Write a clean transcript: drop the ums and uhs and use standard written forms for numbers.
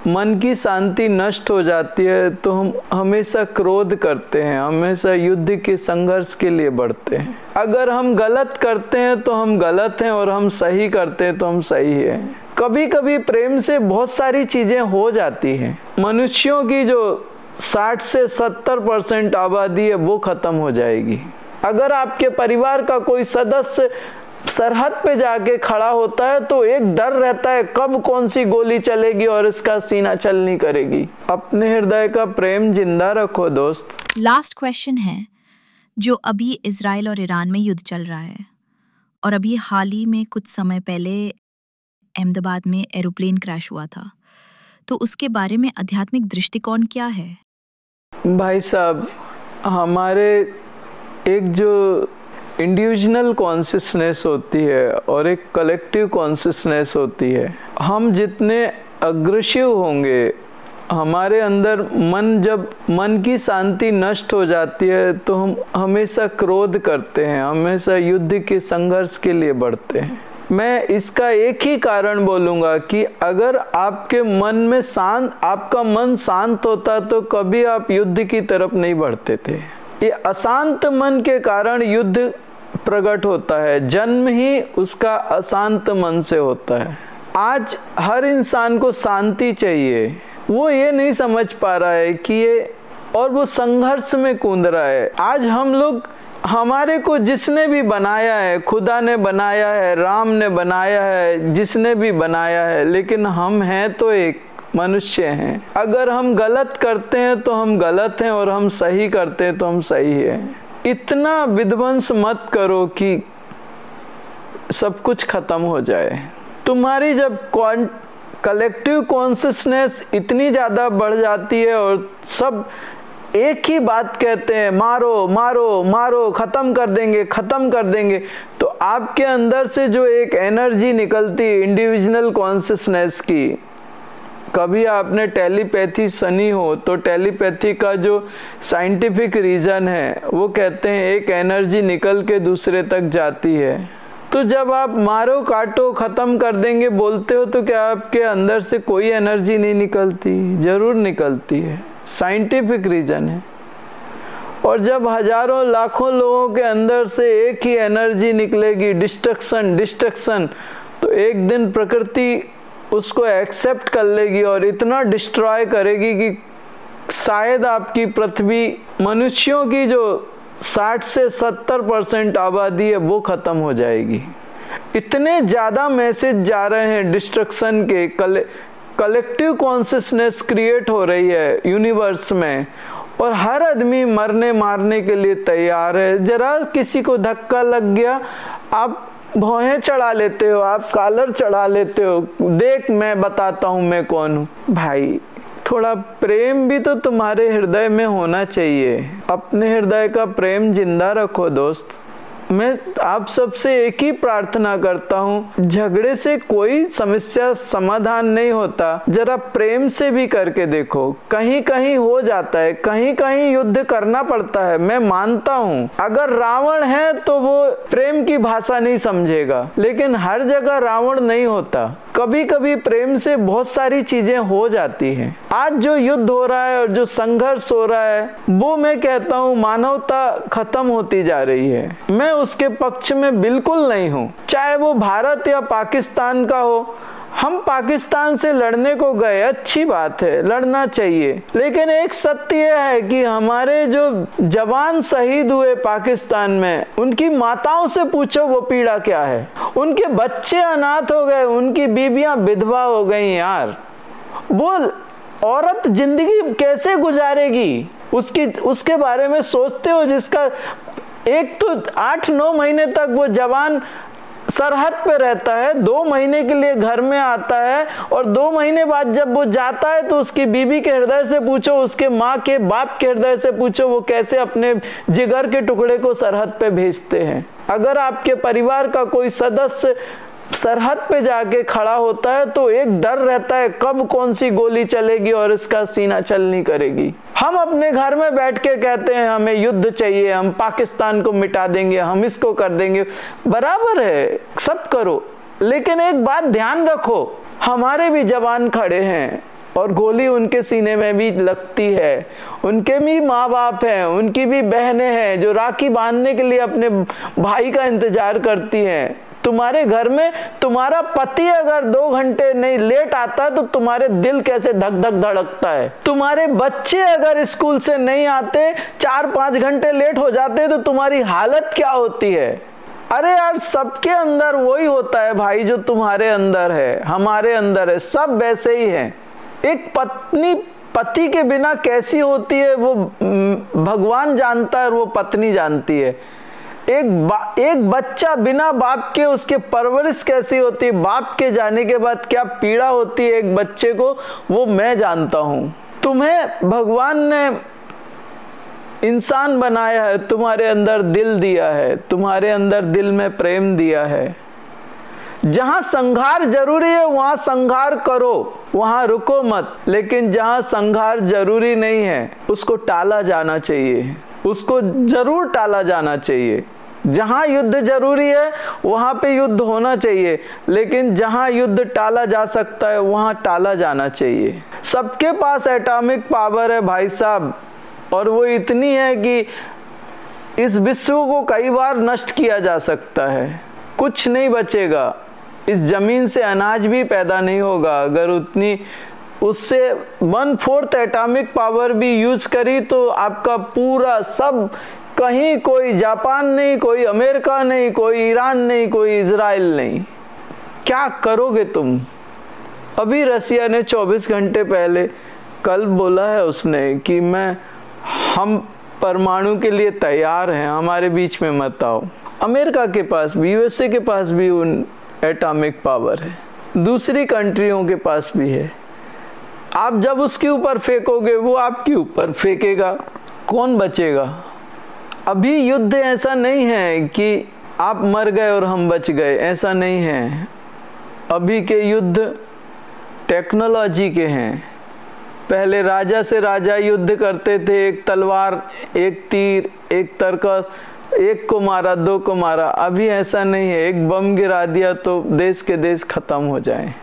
मन की शांति नष्ट हो जाती है तो हम हमेशा क्रोध करते हैं, हमेशा युद्ध के संघर्ष के लिए बढ़ते हैं। अगर हम गलत करते हैं तो हम गलत हैं और हम सही करते हैं तो हम सही हैं। कभी कभी प्रेम से बहुत सारी चीजें हो जाती हैं। मनुष्यों की जो 60 से 70% आबादी है वो खत्म हो जाएगी। अगर आपके परिवार का कोई सदस्य सरहद पे जाके खड़ा होता है तो एक डर रहता है कब कौन सी गोली चलेगी और इसका सीना छलनी करेगी। अपने हृदय का प्रेम जिंदा रखो दोस्त। लास्ट क्वेश्चन है, जो अभी इजराइल और ईरान में युद्ध चल रहा है और अभी हाल ही में कुछ समय पहले अहमदाबाद में एरोप्लेन क्रैश हुआ था, तो उसके बारे में आध्यात्मिक दृष्टिकोण क्या है? भाई साहब, हमारे एक जो इंडिविजुअल कॉन्शियसनेस होती है और एक कलेक्टिव कॉन्शियसनेस होती है, हम जितने अग्रेसिव होंगे, हमारे अंदर जब मन की शांति नष्ट हो जाती है तो हम हमेशा क्रोध करते हैं, हमेशा युद्ध के संघर्ष के लिए बढ़ते हैं। मैं इसका एक ही कारण बोलूँगा कि अगर आपके मन में आपका मन शांत होता तो कभी आप युद्ध की तरफ नहीं बढ़ते थे। ये अशांत मन के कारण युद्ध प्रकट होता है, जन्म ही उसका अशांत मन से होता है। आज हर इंसान को शांति चाहिए, वो ये नहीं समझ पा रहा है कि ये, और वो संघर्ष में कूद रहा है। आज हम लोग, हमारे को जिसने भी बनाया है, खुदा ने बनाया है, राम ने बनाया है, जिसने भी बनाया है, लेकिन हम हैं तो एक मनुष्य हैं। अगर हम गलत करते हैं तो हम गलत हैं और हम सही करते हैं तो हम सही हैं। इतना विध्वंस मत करो कि सब कुछ खत्म हो जाए। तुम्हारी जब कलेक्टिव कॉन्शियसनेस इतनी ज़्यादा बढ़ जाती है और सब एक ही बात कहते हैं, मारो मारो मारो, खत्म कर देंगे खत्म कर देंगे, तो आपके अंदर से जो एक एनर्जी निकलती है इंडिविजुअल कॉन्शियसनेस की, कभी आपने टेलीपैथी सुनी हो तो टेलीपैथी का जो साइंटिफिक रीजन है वो कहते हैं एक एनर्जी निकल के दूसरे तक जाती है। तो जब आप मारो काटो खत्म कर देंगे बोलते हो तो क्या आपके अंदर से कोई एनर्जी नहीं निकलती? जरूर निकलती है, साइंटिफिक रीजन है। और जब हजारों लाखों लोगों के अंदर से एक ही एनर्जी निकलेगी, डिस्ट्रक्शन डिस्ट्रक्शन, तो एक दिन प्रकृति उसको एक्सेप्ट कर लेगी और इतना डिस्ट्रॉय करेगी कि शायद आपकी पृथ्वी, मनुष्यों की जो 60 से 70% आबादी है वो खत्म हो जाएगी। इतने ज़्यादा मैसेज जा रहे हैं डिस्ट्रक्शन के, कलेक्टिव कॉन्शियसनेस क्रिएट हो रही है यूनिवर्स में और हर आदमी मरने मारने के लिए तैयार है। जरा किसी को धक्का लग गया, आप भौहें चढ़ा लेते हो, आप कॉलर चढ़ा लेते हो, देख मैं बताता हूँ मैं कौन हूँ। भाई थोड़ा प्रेम भी तो तुम्हारे हृदय में होना चाहिए। अपने हृदय का प्रेम जिंदा रखो दोस्त। मैं आप सबसे एक ही प्रार्थना करता हूँ, झगड़े से कोई समस्या समाधान नहीं होता, जरा प्रेम से भी करके देखो। कहीं कहीं हो जाता है, कहीं कहीं युद्ध करना पड़ता है, मैं मानता हूँ। अगर रावण है तो वो प्रेम की भाषा नहीं समझेगा, लेकिन हर जगह रावण नहीं होता। कभी कभी प्रेम से बहुत सारी चीजें हो जाती हैं। आज जो युद्ध हो रहा है और जो संघर्ष हो रहा है वो मैं कहता हूँ मानवता खत्म होती जा रही है। मैं उसके पक्ष में बिल्कुल नहीं हूँ, चाहे वो भारत या पाकिस्तान का हो। हम पाकिस्तान से लड़ने को गए, अच्छी बात है, लड़ना चाहिए, लेकिन एक सत्य यह है कि हमारे जो जवान शहीद हुए पाकिस्तान में, उनकी माताओं से पूछो वो पीड़ा क्या है। उनके बच्चे अनाथ हो गए, उनकी बीवियां विधवा हो गई। यार वो औरत जिंदगी कैसे गुजारेगी, उसके बारे में सोचते हो? जिसका एक तो 8-9 महीने तक वो जवान सरहद पे रहता है, 2 महीने के लिए घर में आता है और 2 महीने बाद जब वो जाता है तो उसकी बीवी के हृदय से पूछो, उसके माँ के बाप के हृदय से पूछो वो कैसे अपने जिगर के टुकड़े को सरहद पे भेजते हैं। अगर आपके परिवार का कोई सदस्य सरहद पे जाके खड़ा होता है तो एक डर रहता है कब कौन सी गोली चलेगी और इसका सीना छलनी करेगी। हम अपने घर में बैठ के कहते हैं हमें युद्ध चाहिए, हम पाकिस्तान को मिटा देंगे, हम इसको कर देंगे। बराबर है, सब करो, लेकिन एक बात ध्यान रखो, हमारे भी जवान खड़े हैं, और गोली उनके सीने में भी लगती है। उनके भी माँ बाप हैं, उनकी भी बहनें हैं जो राखी बांधने के लिए अपने भाई का इंतजार करती हैं। तुम्हारे घर में तुम्हारा पति अगर 2 घंटे नहीं लेट आता तो तुम्हारे दिल कैसे धक धक धड़कता है। तुम्हारे बच्चे अगर स्कूल से नहीं आते, 4-5 घंटे लेट हो जाते तो तुम्हारी हालत क्या होती है। अरे यार, सबके अंदर वही होता है भाई जो तुम्हारे अंदर है, हमारे अंदर है, सब वैसे ही है। एक पत्नी पति के बिना कैसी होती है वो भगवान जानता है और वो पत्नी जानती है। एक बच्चा बिना बाप के उसके परवरिश कैसी होती है, बाप के जाने के बाद क्या पीड़ा होती है एक बच्चे को, वो मैं जानता हूं। तुम्हें भगवान ने इंसान बनाया है, तुम्हारे अंदर दिल दिया है, तुम्हारे अंदर दिल में प्रेम दिया है। जहां संघार जरूरी है वहां संघार करो, वहां रुको मत। लेकिन जहां संघार जरूरी नहीं है उसको टाला जाना चाहिए, उसको जरूर टाला जाना चाहिए। जहां युद्ध जरूरी है वहां पे युद्ध होना चाहिए, लेकिन जहां युद्ध टाला जा सकता है वहां टाला जाना चाहिए। सबके पास एटॉमिक पावर है भाई साहब, और वो इतनी है कि इस विश्व को कई बार नष्ट किया जा सकता है, कुछ नहीं बचेगा। इस जमीन से अनाज भी पैदा नहीं होगा। अगर उतनी उससे 1/4 एटॉमिक पावर भी यूज करी तो आपका पूरा सब, कहीं कोई जापान नहीं, कोई अमेरिका नहीं, कोई ईरान नहीं, कोई इजराइल नहीं। क्या करोगे तुम? अभी रसिया ने 24 घंटे पहले कल बोला है उसने कि हम परमाणु के लिए तैयार हैं, हमारे बीच में मत आओ। अमेरिका के पास भी, यूएसए के पास भी उन एटॉमिक पावर है, दूसरी कंट्रियों के पास भी है। आप जब उसके ऊपर फेंकोगे वो आपके ऊपर फेंकेगा, कौन बचेगा? अभी युद्ध ऐसा नहीं है कि आप मर गए और हम बच गए, ऐसा नहीं है। अभी के युद्ध टेक्नोलॉजी के हैं। पहले राजा से राजा युद्ध करते थे, एक तलवार, एक तीर, एक तरकस, एक को मारा, 2 को मारा। अभी ऐसा नहीं है, एक बम गिरा दिया तो देश के देश खत्म हो जाए।